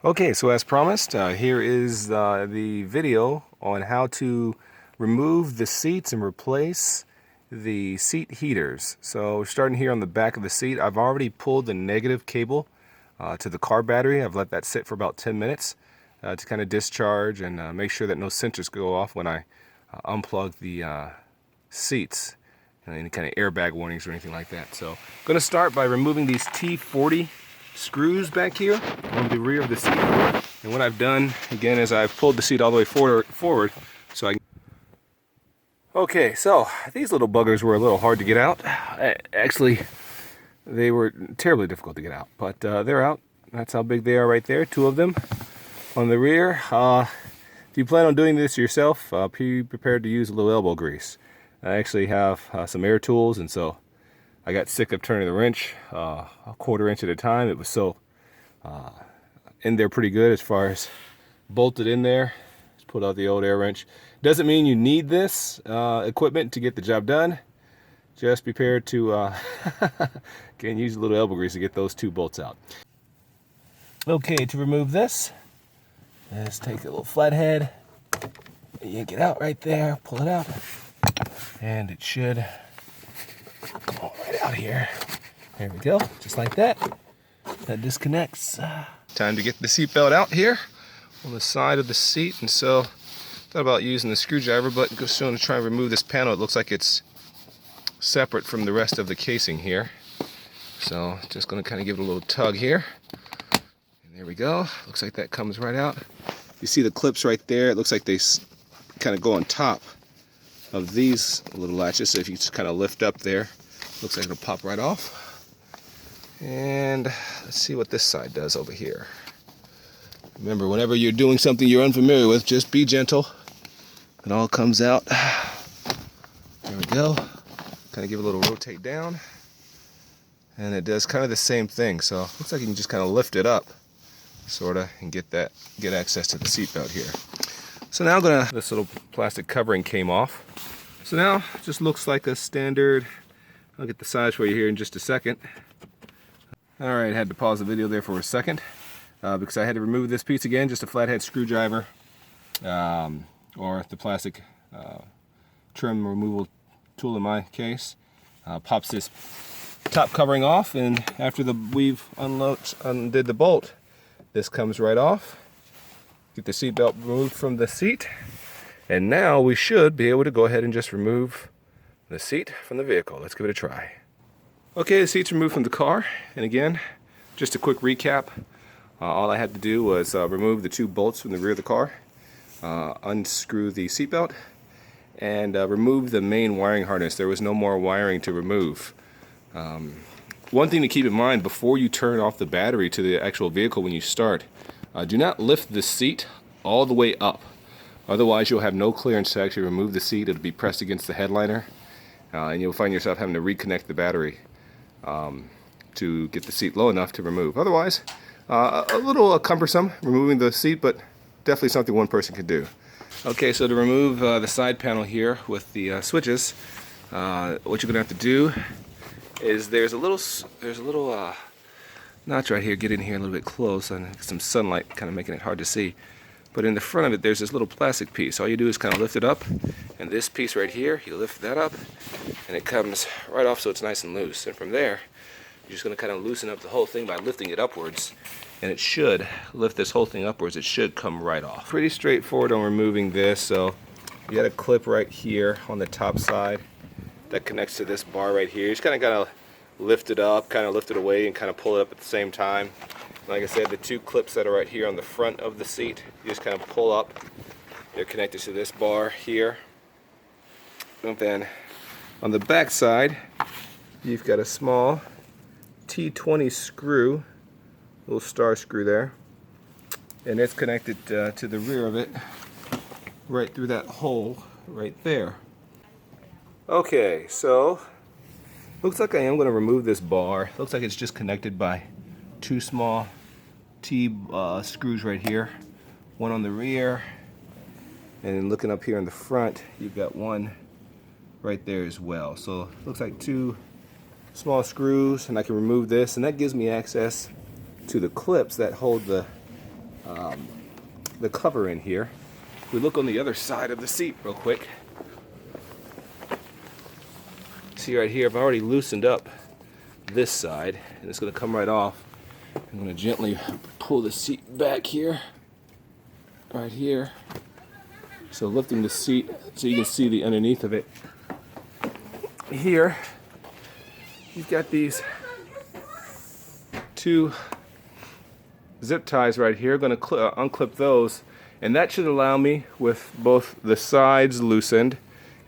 Okay, so as promised, here is the video on how to remove the seats and replace the seat heaters. So we're starting here on the back of the seat. I've already pulled the negative cable to the car battery. I've let that sit for about 10 minutes to kind of discharge and make sure that no sensors go off when I unplug the seats. Any kind of airbag warnings or anything like that. So I'm going to start by removing these T40 screws back here on the rear of the seat. And what I've done, again, is I've pulled the seat all the way forward so I can... Okay, so these little buggers were a little hard to get out. Actually, they were terribly difficult to get out, but they're out. That's how big they are right there, two of them on the rear. If you plan on doing this yourself, be prepared to use a little elbow grease. I actually have some air tools, and so I got sick of turning the wrench a quarter inch at a time. It was so in there pretty good as far as bolted in there. Just pulled out the old air wrench. Doesn't mean you need this equipment to get the job done. Just be prepared to again, use a little elbow grease to get those two bolts out. Okay, to remove this, let's take a little flathead. Yank it out right there, pull it out, and it should come on right out here. There we go, just like that. That disconnects. Time to get the seat belt out here on the side of the seat, and so thought about using the screwdriver, but just going to try and remove this panel. It looks like it's separate from the rest of the casing here. So just going to kind of give it a little tug here. And there we go. Looks like that comes right out. You see the clips right there. It looks like they kind of go on top of these little latches. So if you just kind of lift up there, looks like it'll pop right off. And let's see what this side does over here. Remember, whenever you're doing something you're unfamiliar with, just be gentle. It all comes out. There we go. Kind of give it a little rotate down. And it does kind of the same thing. So it looks like you can just kind of lift it up, sort of, and get access to the seatbelt here. So now this little plastic covering came off. So now it just looks like a standard. I'll get the size for you here in just a second. Alright, had to pause the video there for a second because I had to remove this piece again, just a flathead screwdriver or the plastic trim removal tool in my case. Pops this top covering off, and after we've undid the bolt, this comes right off. Get the seat belt removed from the seat, and now we should be able to go ahead and just remove the seat from the vehicle. Let's give it a try. Okay, the seat's removed from the car, and again, just a quick recap. All I had to do was remove the two bolts from the rear of the car, unscrew the seatbelt, and remove the main wiring harness. There was no more wiring to remove. One thing to keep in mind before you turn off the battery to the actual vehicle when you start, do not lift the seat all the way up. Otherwise, you'll have no clearance to actually remove the seat. It'll be pressed against the headliner, and you'll find yourself having to reconnect the battery to get the seat low enough to remove. Otherwise, a little cumbersome removing the seat, but definitely something one person could do. Okay, so to remove the side panel here with the switches, what you're gonna have to do is there's a little notch right here. Get in here a little bit close, and some sunlight kind of making it hard to see. But in the front of it, there's this little plastic piece. All you do is kind of lift it up, and this piece right here, you lift that up, and it comes right off so it's nice and loose. And from there, you're just going to kind of loosen up the whole thing by lifting it upwards, and it should lift this whole thing upwards. It should come right off. Pretty straightforward on removing this. So you got a clip right here on the top side that connects to this bar right here. You just kind of got to lift it up, kind of lift it away, and kind of pull it up at the same time. Like I said, the two clips that are right here on the front of the seat, you just kind of pull up. They're connected to this bar here. And then on the back side, you've got a small T20 screw, little star screw there. And it's connected to the rear of it, right through that hole right there. Okay, so looks like I am going to remove this bar. Looks like it's just connected by two small T screws right here, one on the rear, and then looking up here in the front, you've got one right there as well. So looks like two small screws, and I can remove this, and that gives me access to the clips that hold the the cover in here. We look on the other side of the seat real quick. See right here, I've already loosened up this side, and it's going to come right off. I'm going to gently pull the seat back here, right here. So lifting the seat so you can see the underneath of it. Here, you've got these two zip ties right here. Going to unclip those, and that should allow me, with both the sides loosened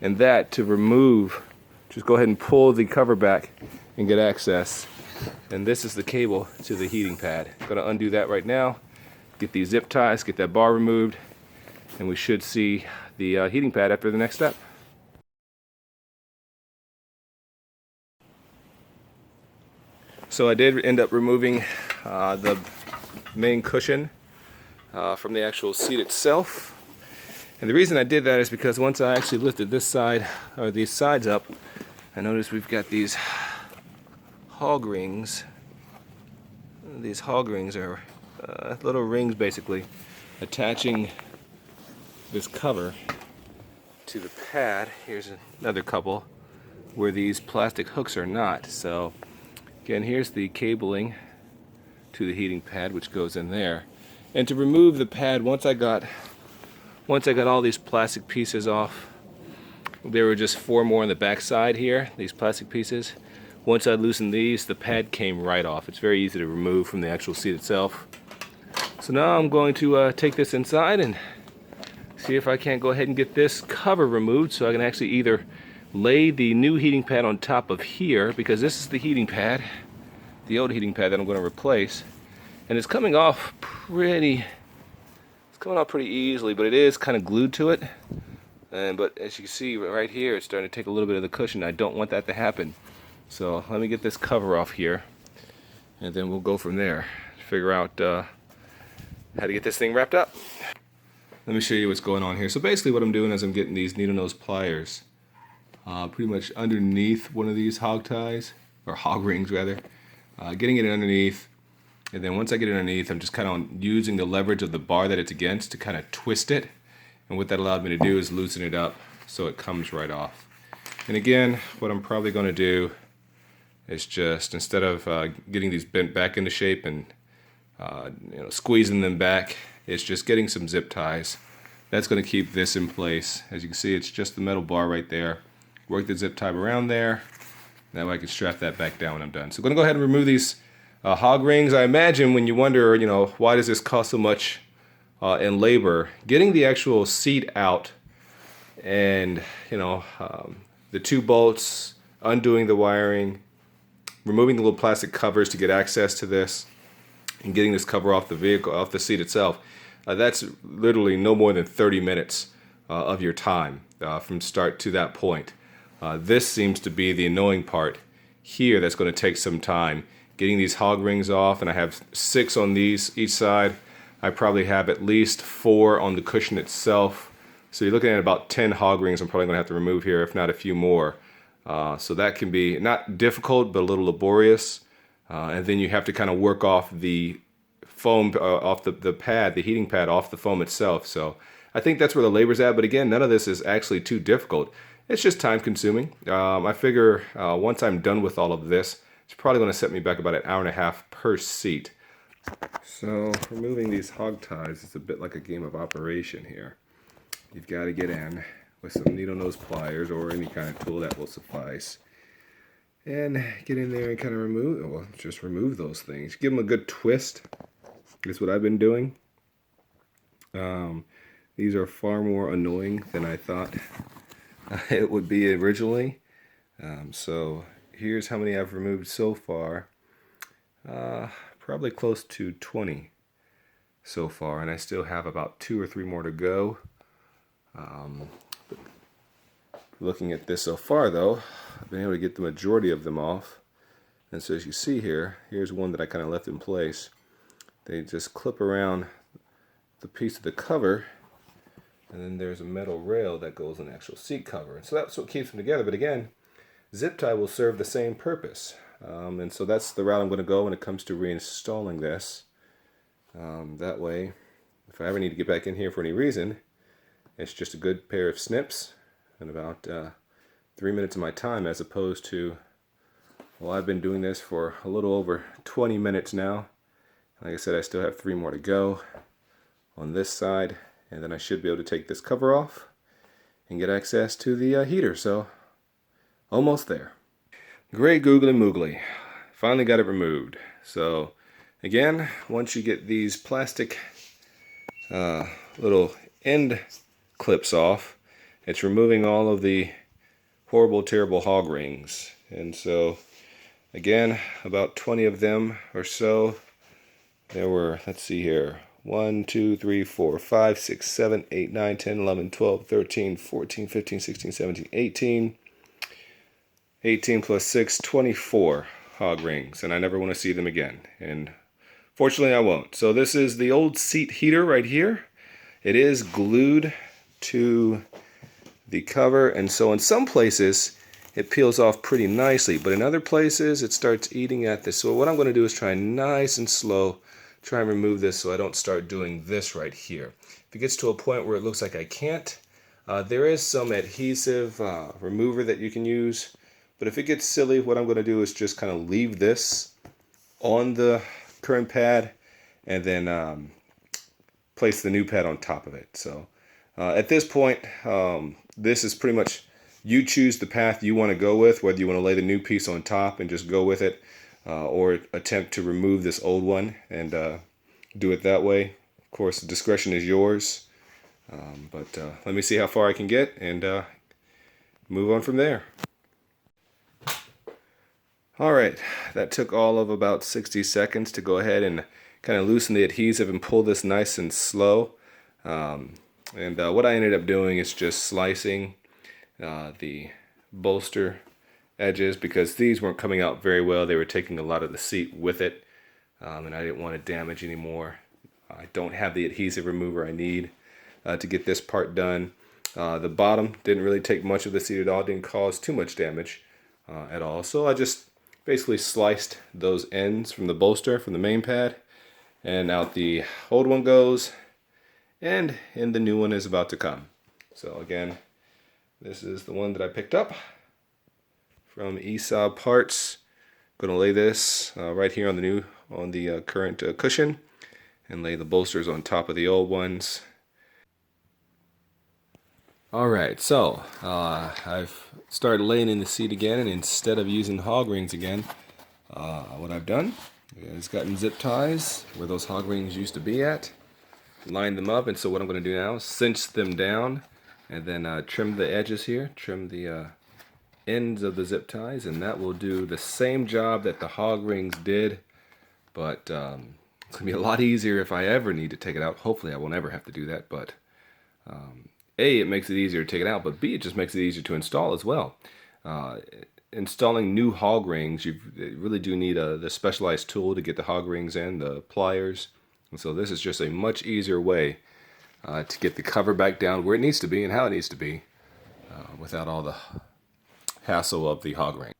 and that, to remove. Just go ahead and pull the cover back and get access. And this is the cable to the heating pad. Going to undo that right now, get these zip ties, get that bar removed, and we should see the heating pad after the next step. So I did end up removing the main cushion from the actual seat itself. And the reason I did that is because once I actually lifted this side, or these sides up, I noticed we've got these hog rings. These hog rings are little rings basically attaching this cover to the pad. Here's another couple where these plastic hooks are not. So again, here's the cabling to the heating pad, which goes in there. And to remove the pad, once I got all these plastic pieces off, there were just 4 more on the back side here, these plastic pieces. Once I loosened these, the pad came right off. It's very easy to remove from the actual seat itself. So now I'm going to take this inside and see if I can't go ahead and get this cover removed, so I can actually either lay the new heating pad on top of here, because this is the heating pad, the old heating pad that I'm going to replace, and it's coming off pretty easily, but it is kind of glued to it. But as you can see right here, it's starting to take a little bit of the cushion. I don't want that to happen. So let me get this cover off here, and then we'll go from there. Figure out how to get this thing wrapped up. Let me show you what's going on here. So basically what I'm doing is I'm getting these needle nose pliers pretty much underneath one of these hog ties, or hog rings rather. Getting it underneath, and then once I get it underneath, I'm just kind of using the leverage of the bar that it's against to kind of twist it. And what that allowed me to do is loosen it up so it comes right off. And again, what I'm probably going to do is just, instead of getting these bent back into shape and squeezing them back, it's just getting some zip ties. That's going to keep this in place. As you can see, it's just the metal bar right there. Work the zip tie around there. That way I can strap that back down when I'm done. So I'm going to go ahead and remove these hog rings. I imagine when you wonder, why does this cost so much in labor, getting the actual seat out, and the 2 bolts, undoing the wiring, removing the little plastic covers to get access to this, and getting this cover off the vehicle, off the seat itself, that's literally no more than 30 minutes of your time from start to that point. This seems to be the annoying part here that's going to take some time. Getting these hog rings off, and I have 6 on these each side. I probably have at least 4 on the cushion itself. So you're looking at about 10 hog rings I'm probably going to have to remove here, if not a few more. So that can be not difficult, but a little laborious. And then you have to kind of work off the foam, off the pad, the heating pad, off the foam itself. So I think that's where the labor's at. But again, none of this is actually too difficult. It's just time consuming. I figure once I'm done with all of this, it's probably going to set me back about an hour and a half per seat. So removing these hog ties is a bit like a game of operation here. You've got to get in with some needle nose pliers or any kind of tool that will suffice, and get in there and kind of remove those things. Give them a good twist. That's what I've been doing. These are far more annoying than I thought it would be originally. So here's how many I've removed so far. Probably close to 20 so far, and I still have about 2 or 3 more to go. Looking at this so far though, I've been able to get the majority of them off. And so as you see here, here's one that I kind of left in place. They just clip around the piece of the cover, and then there's a metal rail that goes on the actual seat cover. And so that's what keeps them together. But again, zip tie will serve the same purpose. And so that's the route I'm going to go when it comes to reinstalling this. That way if I ever need to get back in here for any reason, it's just a good pair of snips and about 3 minutes of my time, as opposed to, well, I've been doing this for a little over 20 minutes now. Like I said, I still have 3 more to go on this side, and then I should be able to take this cover off and get access to the heater. So almost there. Great googly moogly. Finally got it removed. So again, once you get these plastic little end clips off, it's removing all of the horrible, terrible hog rings. And so again, about 20 of them or so. There were, let's see here, 1, 2, 3, 4, 5, 6, 7, 8, 9, 10, 11, 12, 13, 14, 15, 16, 17, 18. 18 plus 6, 24 hog rings, and I never want to see them again. And fortunately I won't. So this is the old seat heater right here. It is glued to the cover, and so in some places it peels off pretty nicely, but in other places it starts eating at this. So what I'm going to do is try nice and slow, try and remove this so I don't start doing this right here. If it gets to a point where it looks like I can't, there is some adhesive remover that you can use, but if it gets silly, what I'm going to do is just kind of leave this on the current pad and then place the new pad on top of it. So at this point, this is pretty much, you choose the path you want to go with, whether you want to lay the new piece on top and just go with it, or attempt to remove this old one and do it that way. Of course, the discretion is yours, but let me see how far I can get and move on from there. Alright, that took all of about 60 seconds to go ahead and kind of loosen the adhesive and pull this nice and slow. What I ended up doing is just slicing the bolster edges, because these weren't coming out very well. They were taking a lot of the seat with it, and I didn't want to damage anymore. I don't have the adhesive remover I need to get this part done. The bottom didn't really take much of the seat at all, didn't cause too much damage at all. So I just basically sliced those ends from the bolster, from the main pad, and out the old one goes, and in the new one is about to come. So again, this is the one that I picked up from Saab Parts. I'm going to lay this right here on the current cushion, and lay the bolsters on top of the old ones. Alright, so I've started laying in the seat again, and instead of using hog rings again, what I've done is gotten zip ties where those hog rings used to be at, lined them up, and so what I'm going to do now is cinch them down and then trim the edges here, trim the ends of the zip ties, and that will do the same job that the hog rings did, but it's going to be a lot easier if I ever need to take it out. Hopefully I won't ever have to do that, but A, it makes it easier to take it out, but B, it just makes it easier to install as well. Installing new hog rings, you really do need the specialized tool to get the hog rings in, the pliers, and so this is just a much easier way to get the cover back down where it needs to be and how it needs to be without all the hassle of the hog ring.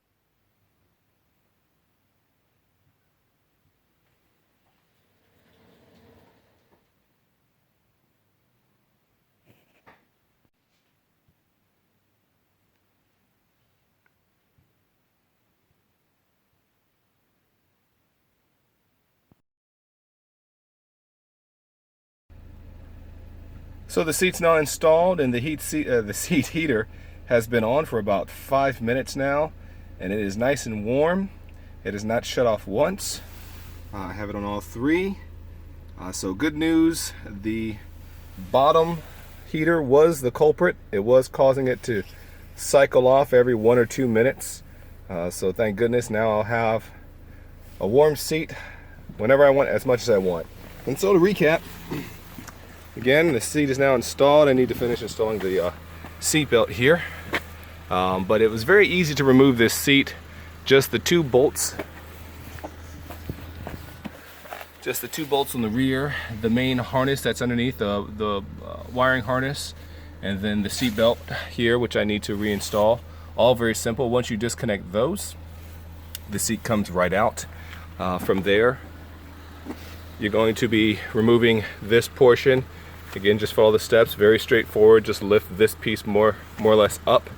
So the seat's now installed, and the seat heater has been on for about 5 minutes now, and it is nice and warm. It is not shut off once. I have it on all 3. So good news, the bottom heater was the culprit. It was causing it to cycle off every 1 or 2 minutes. So thank goodness now I'll have a warm seat whenever I want, as much as I want. And so to recap, again, the seat is now installed. I need to finish installing the seat belt here. But it was very easy to remove this seat. Just the 2 bolts. Just the 2 bolts on the rear, the main harness that's underneath, the wiring harness, and then the seat belt here, which I need to reinstall. All very simple. Once you disconnect those, the seat comes right out. From there, you're going to be removing this portion. Again, just follow the steps, very straightforward. Just lift this piece more or less up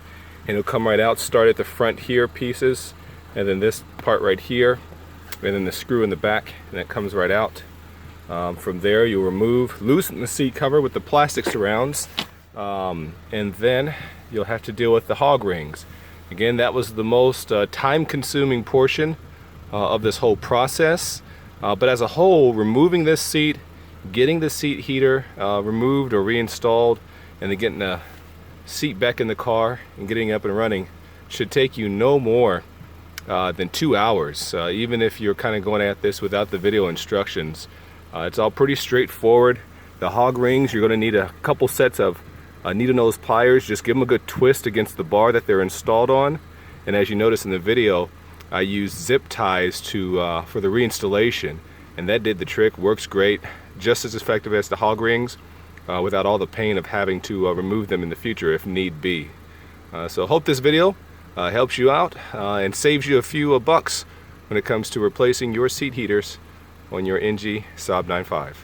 and it'll come right out. Start at the front here pieces, and then this part right here, and then the screw in the back, and it comes right out. From there you'll loosen the seat cover with the plastic surrounds, and then you'll have to deal with the hog rings. Again, that was the most time-consuming portion of this whole process. But as a whole, removing this seat, getting the seat heater removed or reinstalled, and then getting the seat back in the car and getting up and running should take you no more than 2 hours. Even if you're kind of going at this without the video instructions, it's all pretty straightforward. The hog rings, you're going to need a couple sets of needle nose pliers. Just give them a good twist against the bar that they're installed on. And as you notice in the video, I used zip ties for the reinstallation, and that did the trick. Works great, just as effective as the hog rings, without all the pain of having to remove them in the future if need be. So hope this video helps you out and saves you a few bucks when it comes to replacing your seat heaters on your NG Saab 9.5.